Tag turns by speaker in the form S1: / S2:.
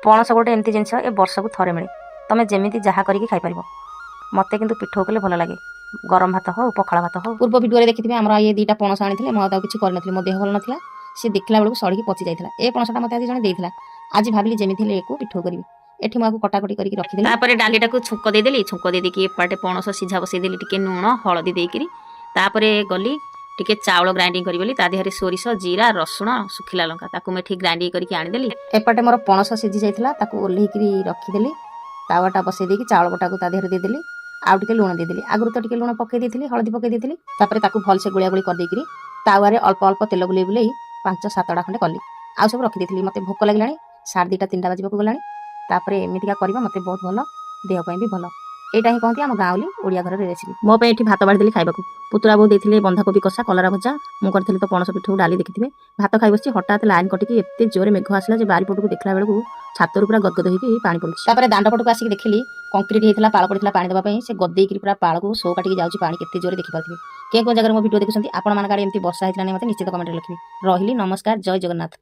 S1: पणस गोटे एमती जिनस ए वर्ष को थरे मिले तुम जमी जहाँ करके खाईपर मत कि पिठो कले भल लगे गरम भात हो पखाला भात हो। पूर्व भिडियो देखिए आम ये दुईटा पणस आनी मुझे किसी कर मो देह भल नाला सी देखला बेलू सड़की पची जाता ए पणसटा मत आज जन आज भाविली जमी पिठो करी एठी मुझे कटाकटी करके रखिदेली तापर डालीटा को छुंक देदेली छुंक देदेकी एपटे पणस सिझा बसईदेली टिके लुण हलदी देकरी तापर गली टिके चाउल ग्राइंडिंग करी बोली ता देहरे सोरिष जीरा रसुण सुखिला लंका ताकू मेठी ग्राइंडिंग करके आनीदेली एपटे मोर पणस सिझी जाइथिला ताकू ओल्हेकरी रखिदेली तावाटा बसई देकी चाउल बटा को ता देहरे देदेली आउ टिके लुण देदेली आगुरु तो टिके लुण पकई देथिली हलदी पकई देथिली तापर ताकू भलसे गुलिया गुली कर देकरी तावारे अल्प अल्प तेल बुले बुले 5-7टा खंडे कली आउ सब रखी देथिली मते भोक लागलानी 2:30-3टा बाजिबा गलानी तापर एमितिका करबा मते बहुत भल देह पई भी भल एटा ही कहती आम गाँवली ओडिया घर रेसिपी मो पे एठी भात बाड़ी खाइबा पुतुरा बो देथिले बंधाकोबी कषा कलरा भजा मु करथिले तो पणस पिठो डाली देखिथिबे भात खाइ बसची हठात लाइन कटिकी एते जोरे मेघ आसला जे बारी पटको देखला बेलको छातर पूरा गदगद होइकी पानी पड़ुछि तापर दांड पटको आसिक देखिली कंक्रीट हेतला पाळ पड़ितला पानी देबा पई से गद्देई कि पूरा पाळ को सो काटिकी जाउछि पानी केते जोरे देखि पाथिबे के को जगह मो वीडियो देखुछंती आपण मान गाडी एमती वर्षा हेतला नै मते निश्चित कमेंट लिखिबे रहिली नमस्कार जय जगन्नाथ।